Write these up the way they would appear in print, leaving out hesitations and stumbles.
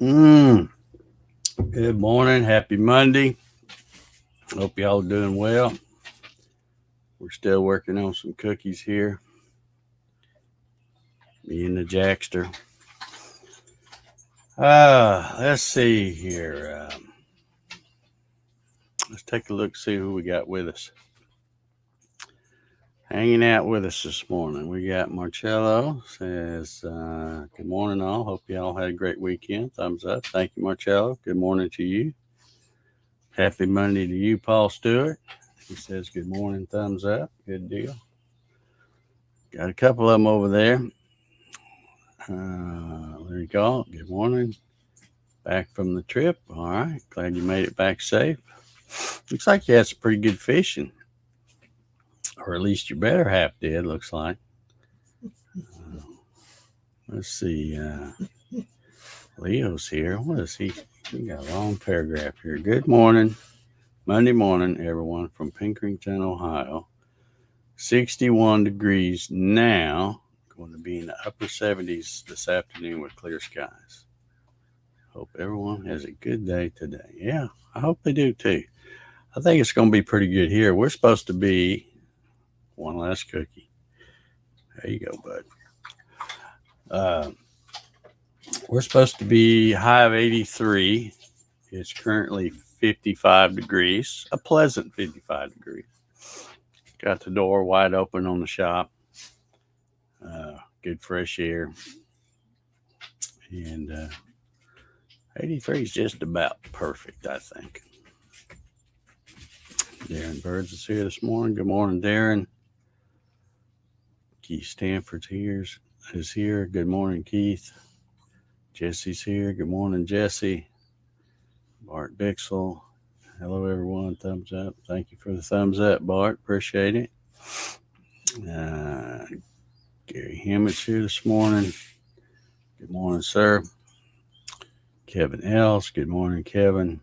Mm, Good morning. Happy Monday. Hope y'all doing well. We're still working on some cookies here. Me and the Jackster. Let's see here. Let's take a look, see who we got with us. Hanging out with us this morning. We got Marcello says, good morning, all. Hope y'all had a great weekend. Thumbs up. Thank you, Marcello. Good morning to you. Happy Monday to you, Paul Stewart. He says, good morning. Thumbs up. Good deal. Got a couple of them over there. There you go. Good morning. Back from the trip. All right. Glad you made it back safe. Looks like you had some pretty good fishing, or at least your better half did. Looks like. Let's see. Leo's here. What is he? We got a long paragraph here. Good morning, Monday morning, everyone from Pinkerton, Ohio. 61 degrees now. Going to be in the upper 70s this afternoon with clear skies. Hope everyone has a good day today. Yeah, I hope they do too. I think it's going to be pretty good here. We're supposed to be one last cookie. There you go, bud. Uh, we're supposed to be high of 83. It's currently 55 degrees, a pleasant 55 degrees. Got the door wide open on the shop. Good fresh air. And 83 is just about perfect, I think. Darren Birds is here this morning. Good morning, Darren. Keith Stanford's here. Is here. Good morning, Keith. Jesse's here. Good morning, Jesse. Bart Bixel. Hello, everyone. Thumbs up. Thank you for the thumbs up, Bart. Appreciate it. Gary Hammett's here this morning. Good morning, sir. Kevin Else. Good morning, Kevin.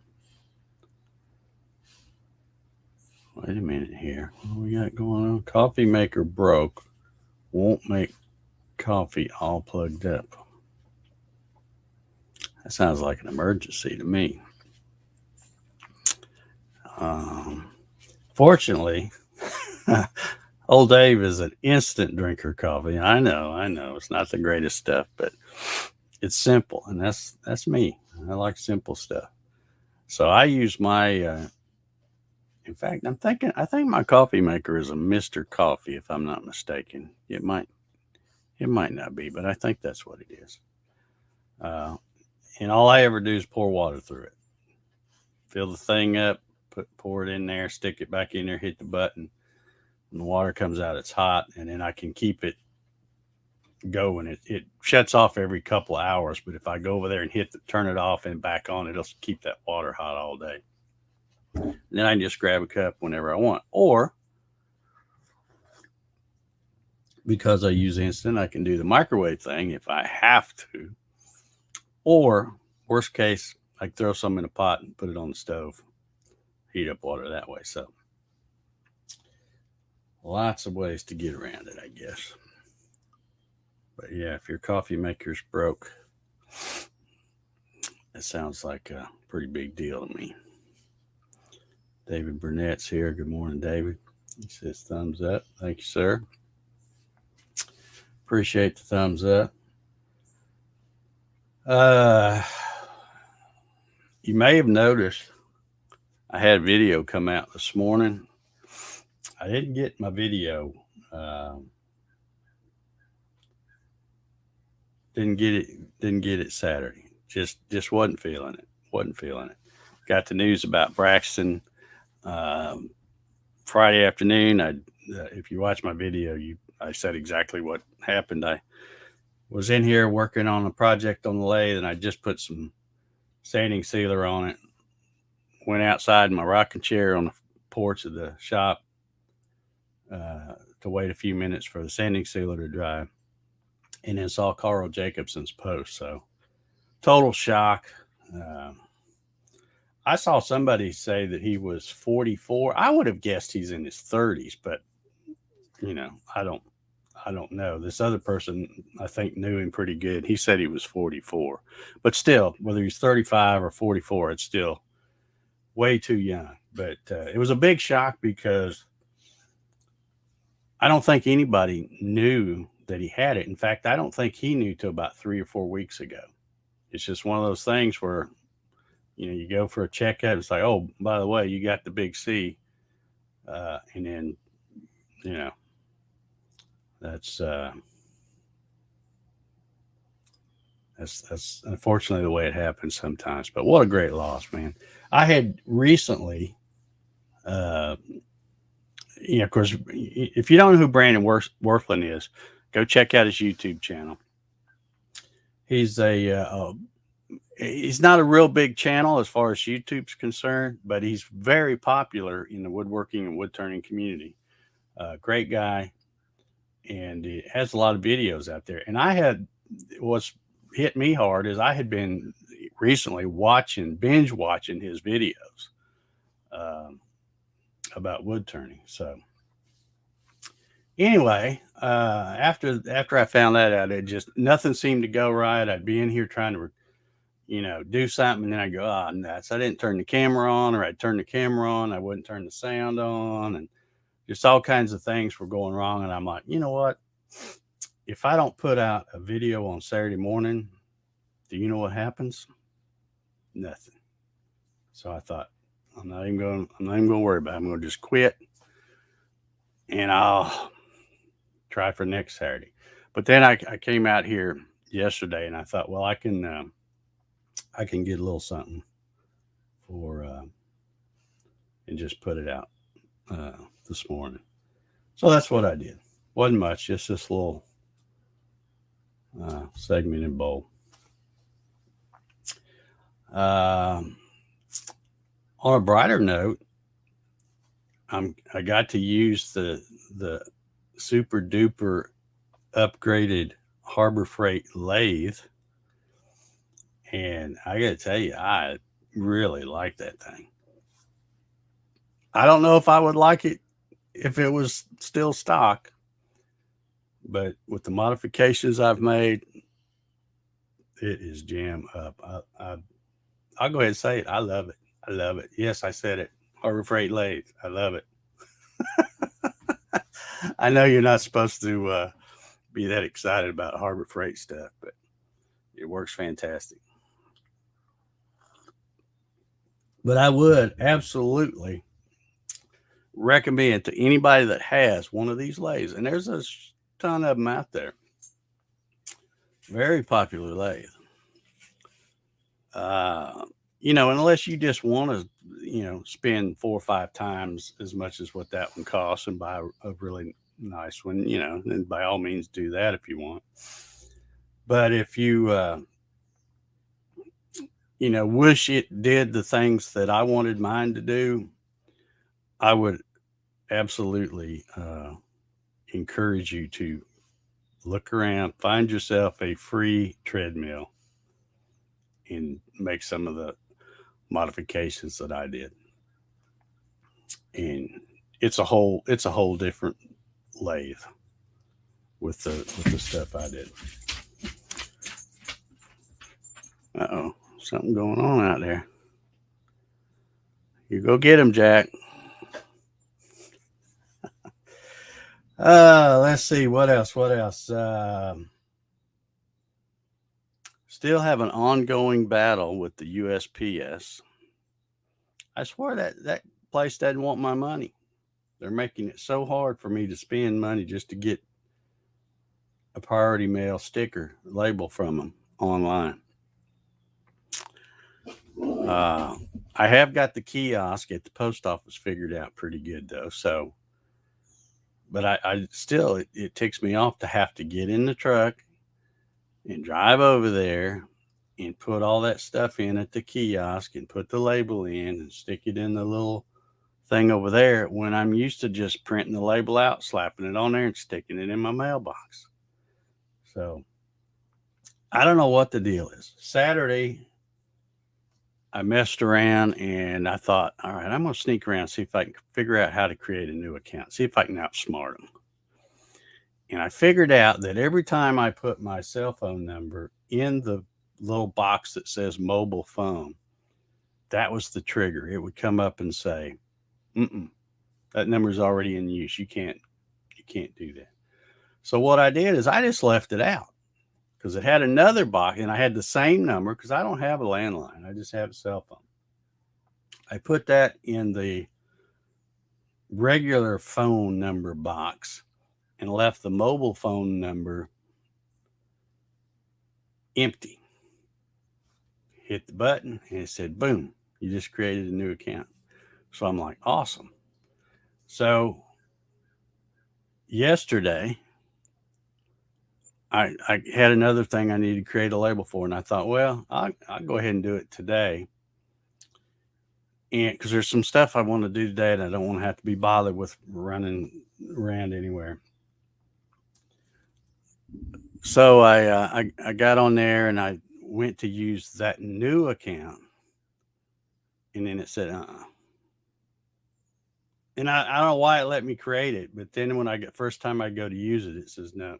Wait a minute here. What we got going on? Coffee maker broke. Won't make coffee all plugged up. That sounds like an emergency to me. Fortunately, old Dave is an instant drinker coffee. I know. It's not the greatest stuff, but it's simple, and that's me. I like simple stuff. So I use my. In fact, I think my coffee maker is a Mister Coffee, if I'm not mistaken. It might not be, but I think that's what it is. Uh, and all I ever do is pour water through it. Fill the thing up, pour it in there, stick it back in there, hit the button. When the water comes out, it's hot, and then I can keep it going. It shuts off every couple of hours, but if I go over there and turn it off and back on, it'll keep that water hot all day. And then I can just grab a cup whenever I want. Or because I use instant, I can do the microwave thing if I have to. Or worst case, I can throw some in a pot and put it on the stove, heat up water that way. So lots of ways to get around it, I guess. But yeah, if your coffee maker's broke, it sounds like a pretty big deal to me. David Burnett's here. Good morning, David. He says thumbs up. Thank you, sir. Appreciate the thumbs up. You may have noticed I had a video come out this morning. I didn't get my video. Didn't get it. Didn't get it Saturday. Just wasn't feeling it. Wasn't feeling it. Got the news about Braxton Friday afternoon. If you watch my video, I said exactly what happened. I was in here working on a project on the lathe, and I just put some sanding sealer on it. Went outside in my rocking chair on the porch of the shop to wait a few minutes for the sanding sealer to dry, and then saw Carl Jacobson's post. So total shock. I saw somebody say that he was 44. I would have guessed he's in his 30s, but I don't I don't know. This other person, I think, knew him pretty good. He said he was 44. But still, whether he's 35 or 44, it's still way too young. But it was a big shock because I don't think anybody knew that he had it. In fact, I don't think he knew till about 3 or 4 weeks ago. It's just one of those things where, you go for a checkup. It's like, oh, by the way, you got the big C. And then, you know, that's that's unfortunately the way it happens sometimes. But what a great loss, man! I had recently, uh, of course, if you don't know who Brandon Worthland is, go check out his YouTube channel. He's he's not a real big channel as far as YouTube's concerned, but he's very popular in the woodworking and wood turning community. Great guy, and he has a lot of videos out there. And what's hit me hard is I had been recently binge watching his videos about wood turning. So anyway, after I found that out, it just nothing seemed to go right. I'd be in here trying to do something, and then I go, oh, nuts. I didn't turn the camera on, or I'd turn the camera on, I wouldn't turn the sound on, and just all kinds of things were going wrong. And I'm like, you know what? If I don't put out a video on Saturday morning, do you know what happens? Nothing. So I thought, I'm not even going to worry about it. I'm going to just quit, and I'll try for next Saturday. But then I came out here yesterday, and I thought, well, I can get a little something for and just put it out this morning. So that's what I did. Wasn't much, just this little segmented bowl. On a brighter note, I got to use the super duper upgraded Harbor Freight lathe, and I got to tell you, I really like that thing. I don't know if I would like it if it was still stock, but with the modifications I've made, it is jam up. I'll go ahead and say it. I love it. I love it. Yes, I said it. Harbor Freight lathe. I love it. I know you're not supposed to be that excited about Harbor Freight stuff, but it works fantastic. But I would absolutely recommend to anybody that has one of these lathes, and there's a ton of them out there. Very popular lathe. Unless you just want to, spend 4 or 5 times as much as what that one costs and buy a really nice one, then by all means do that if you want. But if you, wish it did the things that I wanted mine to do, I would absolutely encourage you to look around, find yourself a free treadmill, and make some of the modifications that I did. And it's a whole different lathe with the stuff I did. Uh-oh, something going on out there. You go get him, Jack. Let's see, what else? Still have an ongoing battle with the USPS. I swear that place doesn't want my money. They're making it so hard for me to spend money just to get a priority mail sticker label from them online. I have got the kiosk at the post office figured out pretty good though. So, but I still, it ticks me off to have to get in the truck and drive over there and put all that stuff in at the kiosk and put the label in and stick it in the little thing over there when I'm used to just printing the label out, slapping it on there and sticking it in my mailbox. So I don't know what the deal is. Saturday, I messed around and I thought, all right, I'm going to sneak around, see if I can figure out how to create a new account, see if I can outsmart them. And I figured out that every time I put my cell phone number in the little box that says mobile phone, that was the trigger. It would come up and say, "Mm-mm, that number's already in use. You can't do that." So what I did is I just left it out because it had another box, and I had the same number because I don't have a landline. I just have a cell phone. I put that in the regular phone number box and left the mobile phone number empty. Hit the button and it said, boom, you just created a new account. So I'm like, awesome. So yesterday, I had another thing I needed to create a label for, and I thought, well, I'll go ahead and do it today. And because there's some stuff I want to do today, and I don't want to have to be bothered with running around anywhere. So I got on there and I went to use that new account, and then it said, and I don't know why it let me create it, but then when I get first time I go to use it, it says no,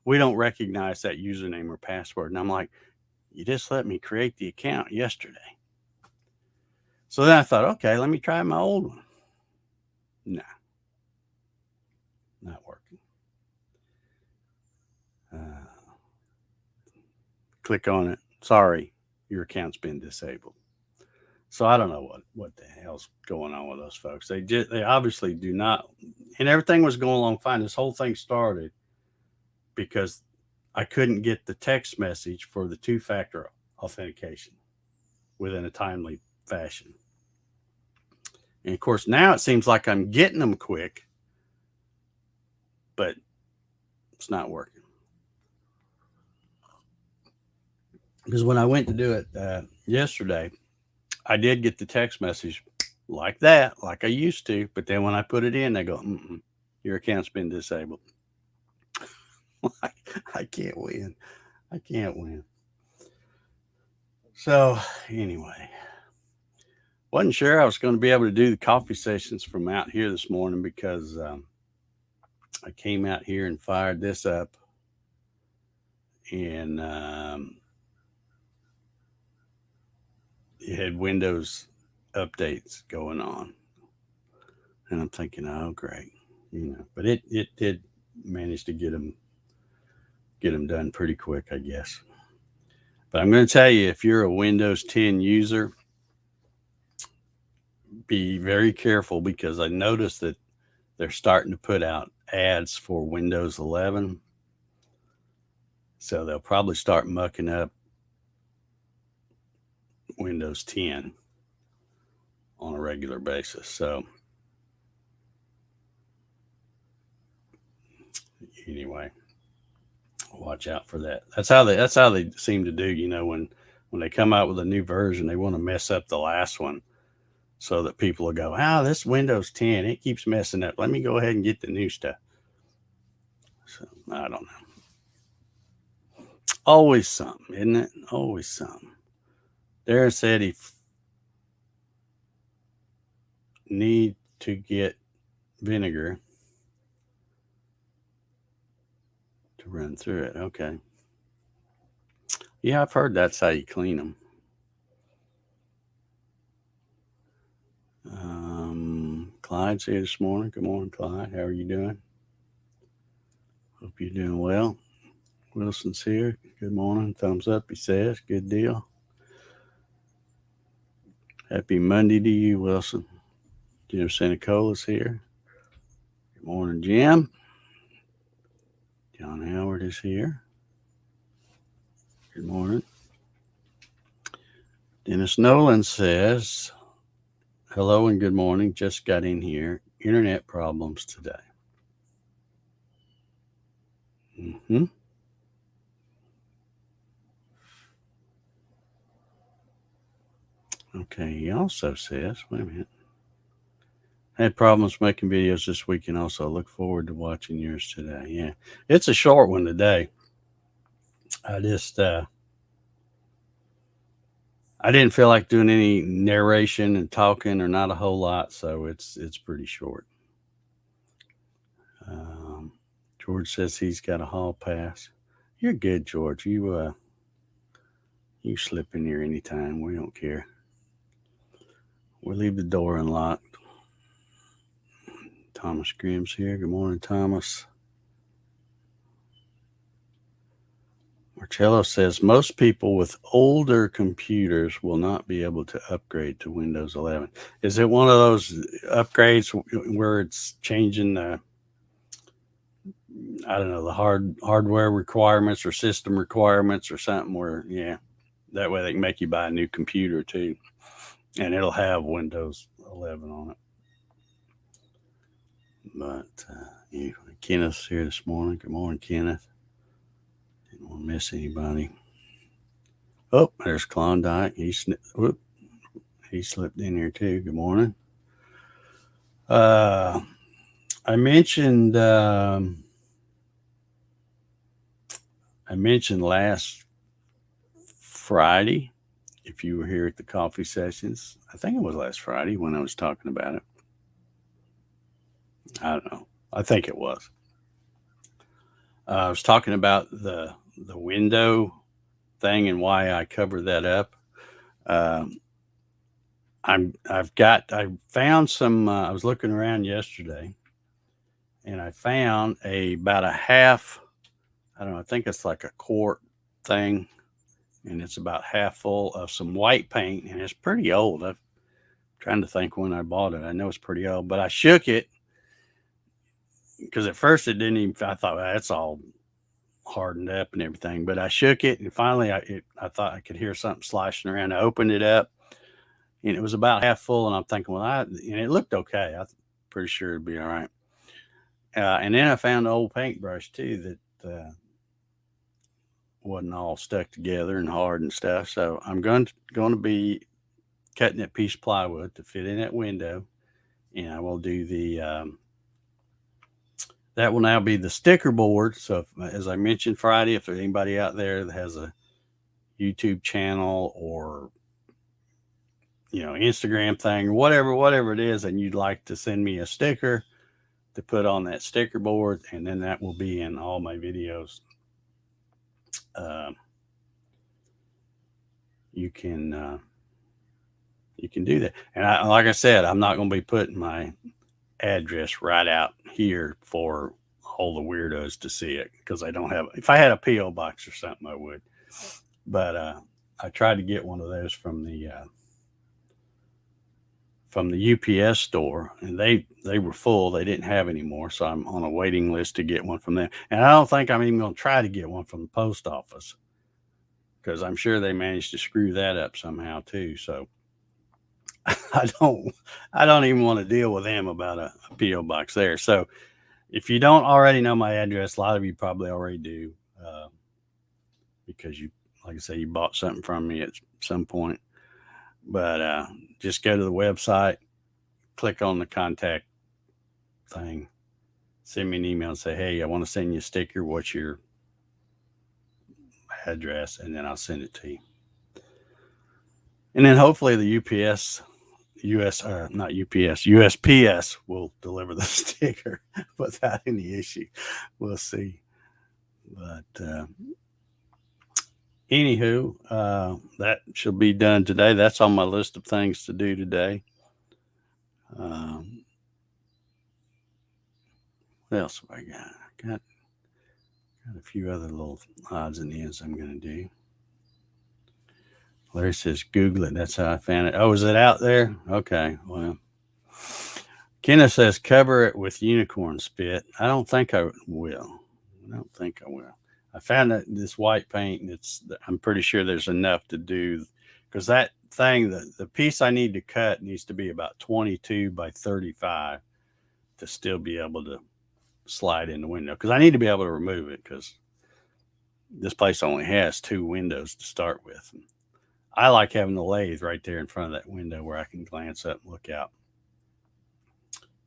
we don't recognize that username or password. And I'm like, you just let me create the account yesterday. So then I thought, okay, let me try my old one. No, not working. Click on it. Sorry, your account's been disabled. So I don't know what the hell's going on with those folks. They obviously do not, and everything was going along fine. This whole thing started because I couldn't get the text message for the two-factor authentication within a timely fashion. And of course, now it seems like I'm getting them quick, but it's not working. Because when I went to do it yesterday, I did get the text message like that, like I used to. But then when I put it in, they go, your account's been disabled. I can't win. I can't win. So anyway, wasn't sure I was going to be able to do the coffee sessions from out here this morning because I came out here and fired this up, and it had Windows updates going on, and I'm thinking, oh great, but it did manage to get them done pretty quick, I guess. But I'm going to tell you, if you're a Windows 10 user, be very careful because I noticed that they're starting to put out ads for Windows 11. So they'll probably start mucking up Windows 10 on a regular basis. So anyway, watch out for that. That's how they seem to do, when they come out with a new version, they want to mess up the last one so that people will go, this Windows 10, it keeps messing up. Let me go ahead and get the new stuff. So I don't know. Always something, isn't it? Always something. Darren said he need to get vinegar to run through it. Okay. Yeah, I've heard that's how you clean them. Clyde's here this morning. Good morning, Clyde. How are you doing? Hope you're doing well. Wilson's here. Good morning. Thumbs up, he says. Good deal. Happy Monday to you, Wilson. Jim Sanacola's here. Good morning, Jim. John Howard is here. Good morning. Dennis Nolan says, hello and good morning. Just got in here. Internet problems today. Okay, he also says, wait a minute. I had problems making videos this weekend also. Look forward to watching yours today. Yeah, it's a short one today. I just, I didn't feel like doing any narration and talking or not a whole lot, so it's pretty short. George says he's got a hall pass. You're good, George. You slip in here anytime. We don't care. We'll leave the door unlocked. Thomas Grimm's here. Good morning, Thomas. Marcello says most people with older computers will not be able to upgrade to Windows 11. Is it one of those upgrades where it's changing the, I don't know, the hardware requirements or system requirements or something where, yeah, that way they can make you buy a new computer too. And it'll have Windows 11 on it. But Kenneth's here this morning. Good morning, Kenneth. Didn't want to miss anybody. Oh, there's Klondike. He slipped in here too. Good morning. I mentioned last Friday, if you were here at the coffee sessions, I think it was last Friday when I was talking about it. I don't know. I think it was. I was talking about the window thing and why I covered that up. I found some. I was looking around yesterday, and I found about a half. I don't know. I think it's like a quart thing, and it's about half full of some white paint, and it's pretty old. I'm trying to think when I bought it. I know it's pretty old, but I shook it because at first it didn't even. I thought, well, that's all hardened up and everything, but I shook it, and finally I thought I could hear something sloshing around. I opened it up, and it was about half full, and I'm thinking, well, and it looked okay. I'm pretty sure it'd be all right. And then I found an old paintbrush too that wasn't all stuck together and hard and stuff. So I'm going to be cutting that piece of plywood to fit in that window, and I will do the that will now be the sticker board. So as I mentioned Friday, if there's anybody out there that has a YouTube channel or Instagram thing or whatever it is, and you'd like to send me a sticker to put on that sticker board, and then that will be in all my videos. You can do that. And like I said, I'm not going to be putting my address right out here for all the weirdos to see it, because I don't have. If I had a PO box or something, I would. But I tried to get one of those from the UPS store, and they were full. They didn't have any more, so I'm on a waiting list to get one from them. And I don't think I'm even going to try to get one from the post office, because I'm sure they managed to screw that up somehow too. So I don't even want to deal with them about a PO box there. So if you don't already know my address, a lot of you probably already do, because like I say, you bought something from me at some point. But just go to the website, click on the contact thing, send me an email and say, hey, I want to send you a sticker. What's your address? And then I'll send it to you. And then hopefully the USPS will deliver the sticker without any issue. We'll see. But anywho, that shall be done today. That's on my list of things to do today. What else have I got? Got a few other little odds and ends I'm going to do. Larry says, Google it. That's how I found it. Oh, is it out there? Okay. Well, Kenneth says, cover it with unicorn spit. I don't think I will. I found this white paint, and I'm pretty sure there's enough to do, because that thing, the piece I need to cut needs to be about 22 by 35 to still be able to slide in the window, because I need to be able to remove it, because this place only has 2 windows to start with. I like having the lathe right there in front of that window where I can glance up and look out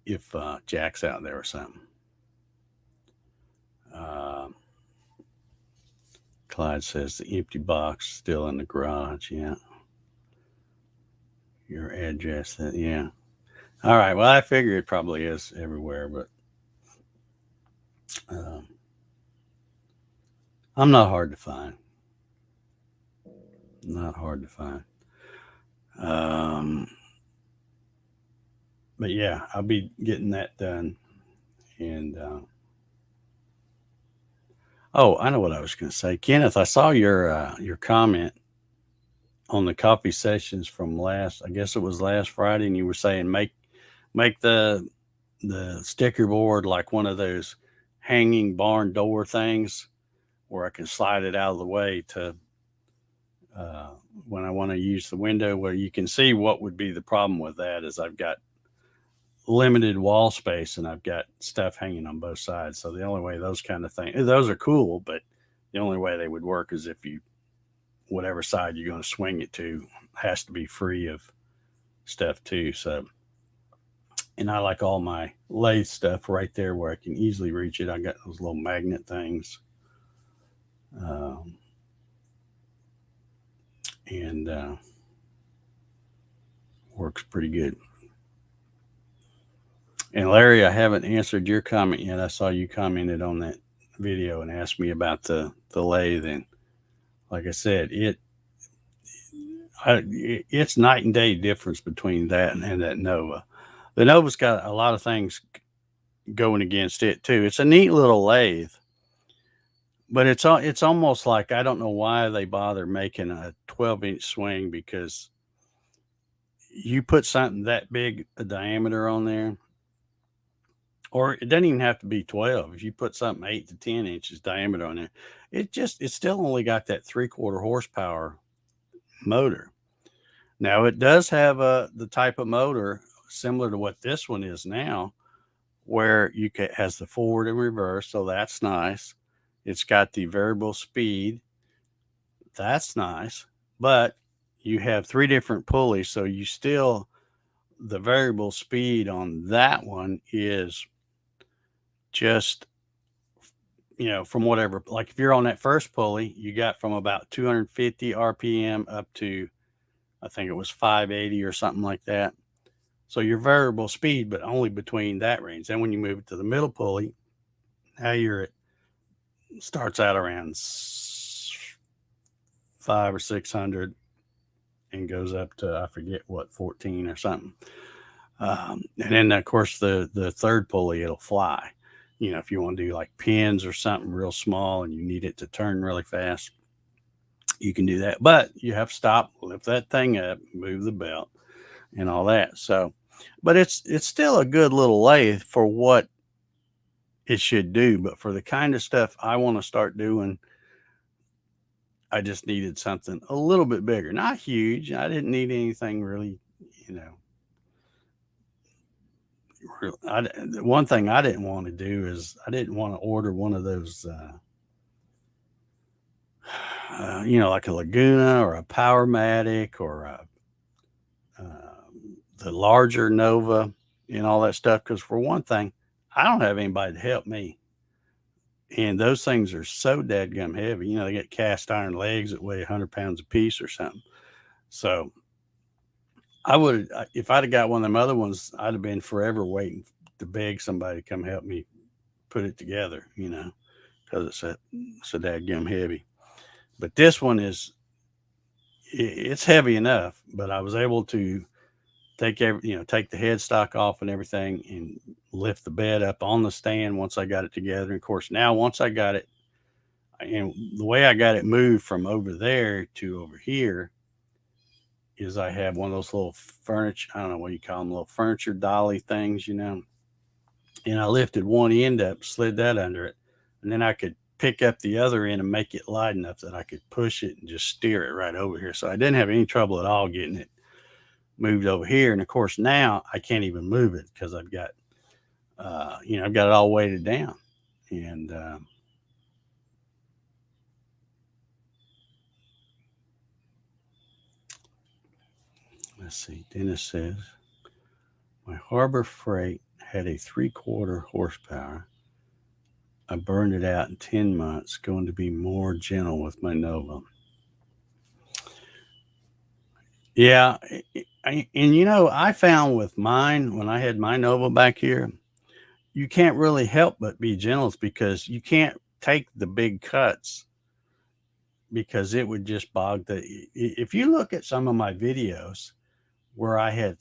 if Jack's out there or something. Clyde says the empty box still in the garage. Yeah. Your address. Yeah. All right. Well, I figure it probably is everywhere, but Um, I'm not hard to find. Not hard to find. Um, but yeah, I'll be getting that done. And oh, I know what I was going to say, Kenneth. I saw your comment on the coffee sessions from last. I guess it was last Friday, and you were saying make the sticker board like one of those hanging barn door things where I can slide it out of the way to uh, when I want to use the window. Where you can see what would be the problem with that is I've got limited wall space and I've got stuff hanging on both sides. So the only way those kind of things, those are cool, but the only way they would work is if you, whatever side you're going to swing it to, has to be free of stuff too. So, and I like all my lathe stuff right there where I can easily reach it. I got those little magnet things. Um, and works pretty good. And Larry, I haven't answered your comment yet. I saw you commented on that video and asked me about the lathe. And like I said, it's night and day difference between that and that Nova. The Nova's got a lot of things going against it too. It's a neat little lathe, but it's almost like I don't know why they bother making a 12-inch swing, because you put something that big a diameter on there, or it doesn't even have to be 12. If you put something 8 to 10 inches diameter on there, it's still only got that 3/4 horsepower motor. Now it does have the type of motor similar to what this one is now, where you can has the forward and reverse, so that's nice. It's got the variable speed, that's nice, but you have three different pulleys, so you still, the variable speed on that one is just, from whatever, like if you're on that first pulley, you got from about 250 RPM up to, I think it was 580 or something like that. So your variable speed, but only between that range. Then when you move it to the middle pulley, now starts out around 500 or 600 and goes up to, I forget what, 14 or something. And then of course the third pulley, it'll fly. If you want to do like pins or something real small and you need it to turn really fast, you can do that. But you have to stop, lift that thing up, move the belt, and all that. So, but it's still a good little lathe for what it should do. But for the kind of stuff I want to start doing, I just needed something a little bit bigger, not huge. I didn't need anything really, you know. The one thing I didn't want to do is I didn't want to order one of those, like a Laguna or a Powermatic or the larger Nova and all that stuff. Because for one thing, I don't have anybody to help me. And those things are so dadgum heavy. They get cast iron legs that weigh 100 pounds a piece or something. So I would, if I'd have got one of them other ones, I'd have been forever waiting to beg somebody to come help me put it together, because it's a dadgum heavy. But this one it's heavy enough, but I was able to take take the headstock off and everything and lift the bed up on the stand once I got it together. And of course, now once I got it, and the way I got it moved from over there to over here is I have one of those little furniture, I don't know what you call them, little furniture dolly things, and I lifted one end up, slid that under it, and then I could pick up the other end and make it light enough that I could push it and just steer it right over here. So I didn't have any trouble at all getting it moved over here. And of course, now I can't even move it because I've got, I've got it all weighted down. And let's see, Dennis says, my Harbor Freight had a 3/4 horsepower. I burned it out in 10 months, going to be more gentle with my Nova. Yeah. And I found with mine, when I had my Nova back here, you can't really help but be gentle because you can't take the big cuts because it would just bog the. If you look at some of my videos where I had,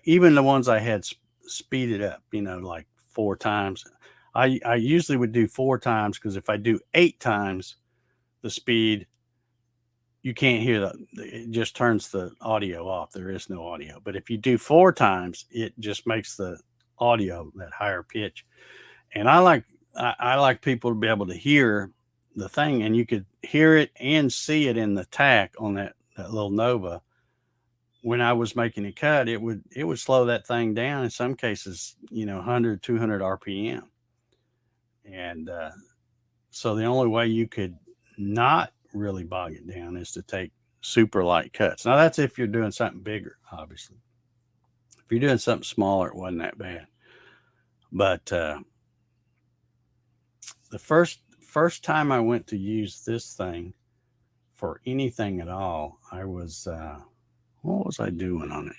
even the ones I had speeded up, like 4 times, I usually would do 4 times because if I do 8 times the speed, you can't hear it just turns the audio off. There is no audio. But if you do 4 times, it just makes the audio that higher pitch. And I like people to be able to hear the thing, and you could hear it and see it in the tack on that little Nova. When I was making a cut, it would slow that thing down in some cases, 100, 200 RPM. And so the only way you could not really bog it down is to take super light cuts. Now that's if you're doing something bigger, obviously. If you're doing something smaller, it wasn't that bad. But the first time I went to use this thing for anything at all, I was what was I doing on it?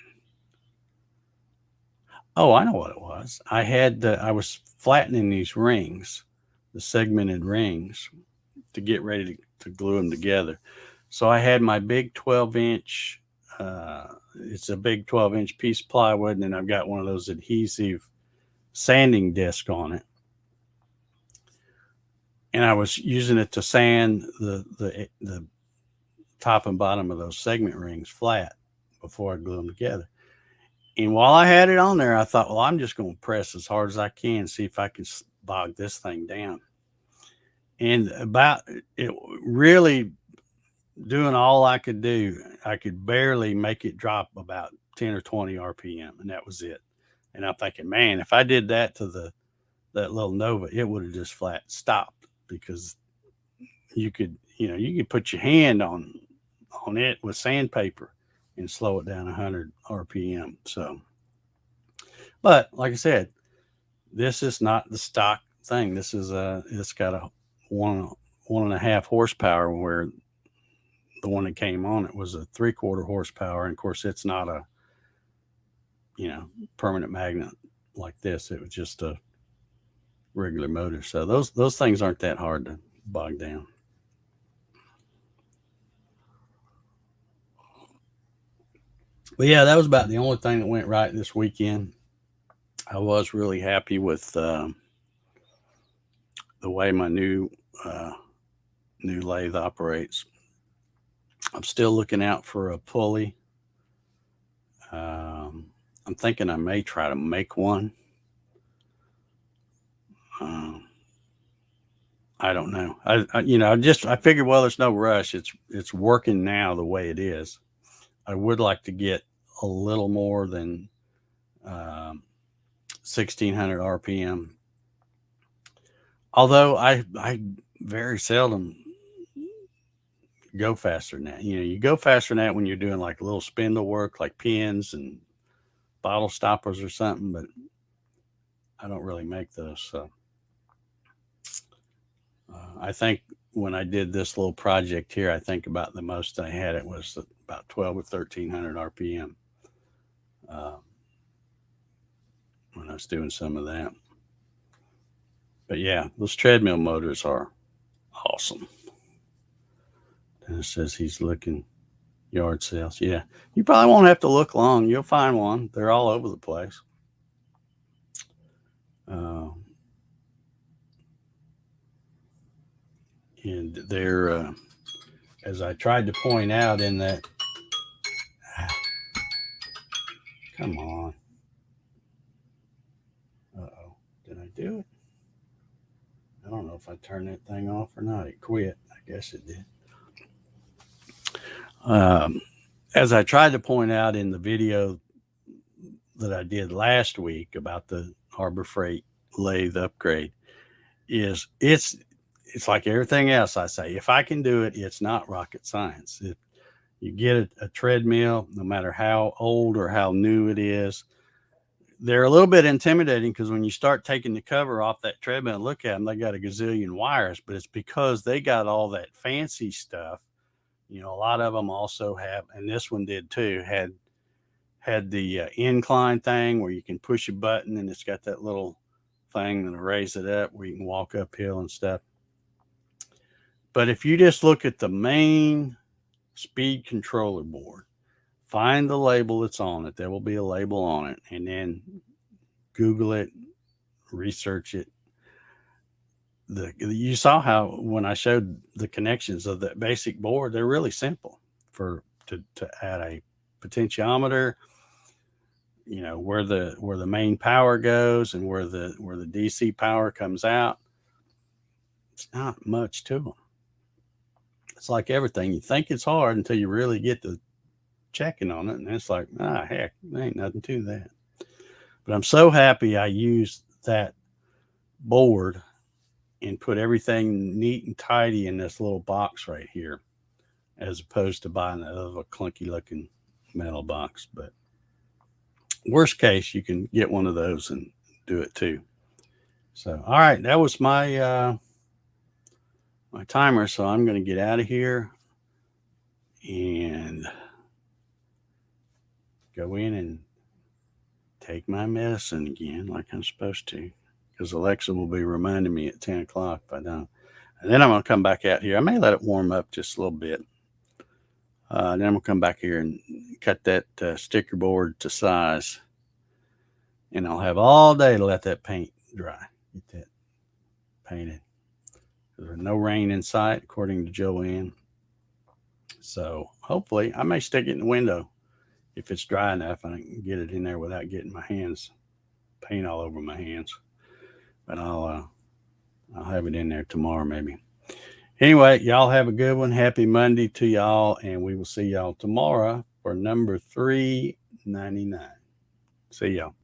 Oh, I know what it was. I was flattening these rings, the segmented rings, to get ready to glue them together. So I had my big 12-inch. It's a big 12-inch piece of plywood, and then I've got one of those adhesive sanding discs on it. And I was using it to sand the top and bottom of those segment rings flat before I glue them together. And while I had it on there, I thought, well, I'm just going to press as hard as I can, see if I can bog this thing down. And about it, really doing all I could do, I could barely make it drop about 10 or 20 RPM, and that was it. And I'm thinking, man, if I did that to that little Nova, it would have just flat stopped, because you could put your hand on it with sandpaper and slow it down 100 RPM. So, but like I said, this is not the stock thing. This is it's got a 1.5 horsepower, where the one that came on it was a 3/4 horsepower. And of course, it's not a permanent magnet like this. It was just a regular motor. So those things aren't that hard to bog down. But yeah, that was about the only thing that went right this weekend. I was really happy with the way my new lathe operates. I'm still looking out for a pulley. I'm thinking I may try to make one. I don't know. I figured, well, there's no rush. It's working now the way it is. I would like to get a little more than 1600 RPM. Although I very seldom go faster than that. You go faster than that when you're doing like little spindle work, like pins and bottle stoppers or something, but I don't really make those. So I think when I did this little project here, I think about the most I had, it was about 12 or 1300 RPM when I was doing some of that. But yeah, those treadmill motors are awesome. And it says he's looking yard sales. Yeah, you probably won't have to look long. You'll find one. They're all over the place. And they're, as I tried to point out in that, come on. Uh-oh, did I do it? I don't know if I turned that thing off or not. It quit. I guess it did. As I tried to point out in the video that I did last week about the Harbor Freight lathe upgrade, is it's like everything else I say. If I can do it, it's not rocket science. You get a treadmill, no matter how old or how new it is, they're a little bit intimidating, because when you start taking the cover off that treadmill and look at them, they got a gazillion wires, but it's because they got all that fancy stuff. A lot of them also have, and this one did too, had had the incline thing where you can push a button and it's got that little thing that'll raise it up where you can walk uphill and stuff. But if you just look at the main speed controller board, find the label that's on it. There will be a label on it, and then Google it, research it. You saw how when I showed the connections of that basic board, they're really simple to add a potentiometer, where the main power goes and where the DC power comes out. It's not much to them. It's like everything. You think it's hard until you really get to checking on it, and it's like, heck, there ain't nothing to that. But I'm so happy I used that board and put everything neat and tidy in this little box right here, as opposed to buying a clunky looking metal box. But worst case, you can get one of those and do it too. So, all right, that was my my timer. So I'm going to get out of here and go in and take my medicine again like I'm supposed to, because Alexa will be reminding me at 10 o'clock if I don't. And then I'm going to come back out here. I may let it warm up just a little bit. Then I'm going to come back here and cut that sticker board to size. And I'll have all day to let that paint dry. Get that painted. There's no rain in sight, according to Joanne. So hopefully, I may stick it in the window if it's dry enough and I can get it in there without getting my hands, paint all over my hands. But I'll have it in there tomorrow maybe. Anyway, y'all have a good one. Happy Monday to y'all, and we will see y'all tomorrow for number 399. See y'all.